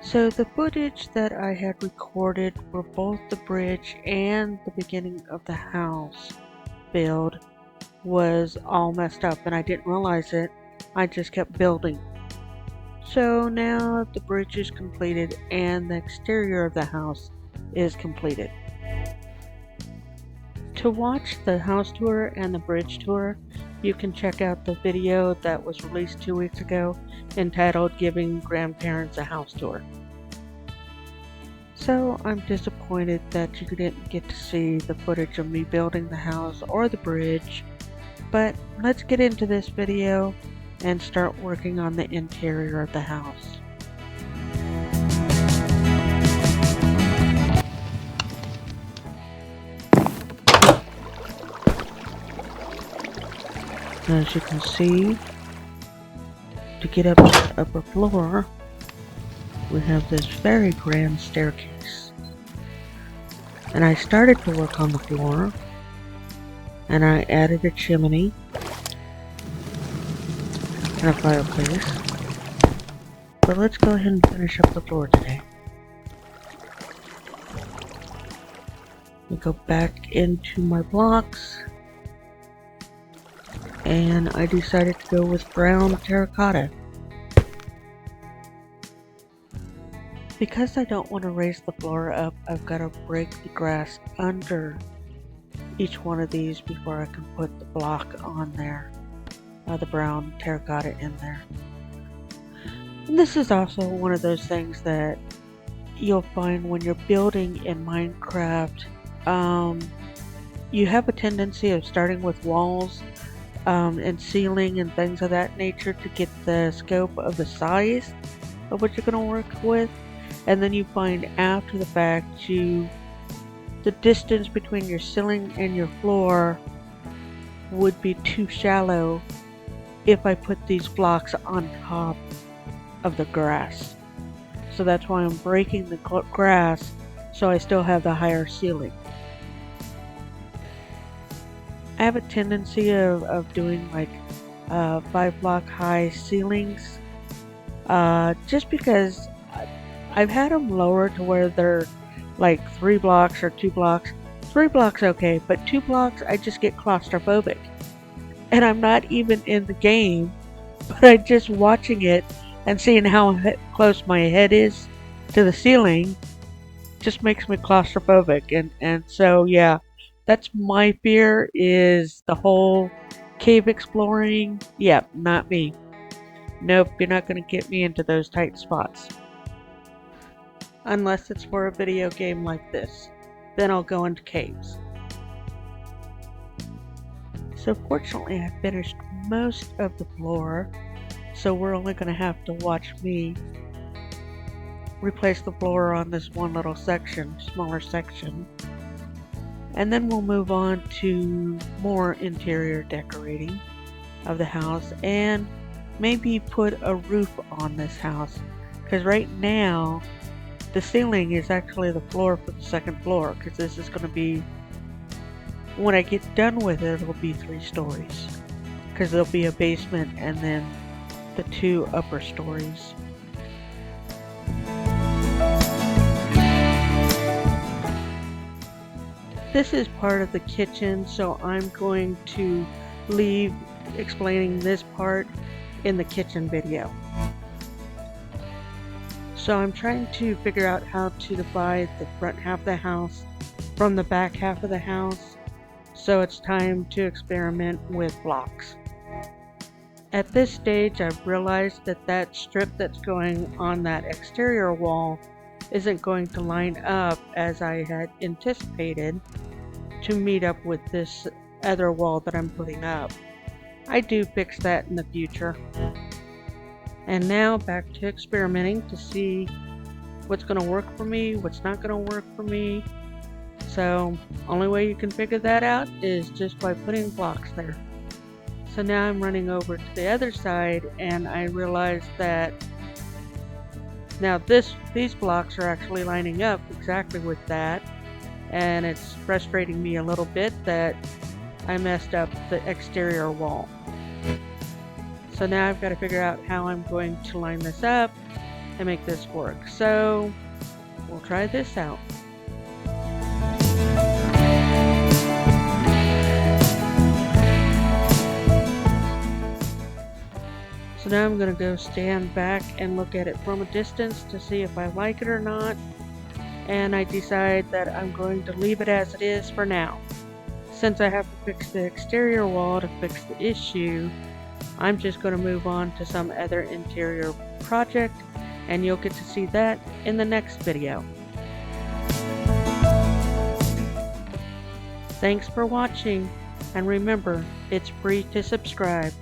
So the footage that I had recorded for both the bridge and the beginning of the house build was all messed up and I didn't realize it. I just kept building. So now the bridge is completed and the exterior of the house is completed. To watch the house tour and the bridge tour, you can check out the video that was released 2 weeks ago entitled Giving Grandparents a House Tour. So I'm disappointed that you didn't get to see the footage of me building the house or the bridge, but let's get into this video and start working on the interior of the house. As you can see, to get up to the upper floor, we have this very grand staircase. And I started to work on the floor, and I added a chimney and a fireplace. But let's go ahead and finish up the floor today. We go back into my blocks, and I decided to go with brown terracotta. Because I don't want to raise the floor up, I've got to break the grass under each one of these before I can put the block on there, the brown terracotta in there. And this is also one of those things that you'll find when you're building in Minecraft. You have a tendency of starting with walls and ceiling and things of that nature to get the scope of the size of what you're going to work with. And then you find after the fact the distance between your ceiling and your floor would be too shallow if I put these blocks on top of the grass. So that's why I'm breaking the grass so I still have the higher ceiling. I have a tendency of doing like 5-block high ceilings just because I've had them lower to where they're like 3 blocks or 2 blocks. 3 blocks okay, but 2 blocks I just get claustrophobic. And I'm not even in the game, but I'm just watching it and seeing how close my head is to the ceiling just makes me claustrophobic. And so yeah, that's my fear, is the whole cave exploring. Yeah, not me. Nope, you're not going to get me into those tight spots. Unless it's for a video game like this. Then I'll go into caves. So fortunately I finished most of the floor, so we're only going to have to watch me replace the floor on this one little section, smaller section. And then we'll move on to more interior decorating of the house and maybe put a roof on this house, because right now the ceiling is actually the floor for the second floor, because this is going to be, when I get done with it, it'll be 3 stories. Because there'll be a basement and then the 2 upper stories. This is part of the kitchen, so I'm going to leave explaining this part in the kitchen video. So I'm trying to figure out how to divide the front half of the house from the back half of the house. So it's time to experiment with blocks. At this stage, I've realized that that strip that's going on that exterior wall isn't going to line up as I had anticipated to meet up with this other wall that I'm putting up. I do fix that in the future. And now back to experimenting to see what's going to work for me, what's not going to work for me. So only way you can figure that out is just by putting blocks there. So now I'm running over to the other side and I realize that now these blocks are actually lining up exactly with that, and it's frustrating me a little bit that I messed up the exterior wall. So now I've got to figure out how I'm going to line this up and make this work. So we'll try this out. So now I'm going to go stand back and look at it from a distance to see if I like it or not. And I decide that I'm going to leave it as it is for now. Since I have to fix the exterior wall to fix the issue, I'm just going to move on to some other interior project, and you'll get to see that in the next video. Thanks for watching, and remember, it's free to subscribe.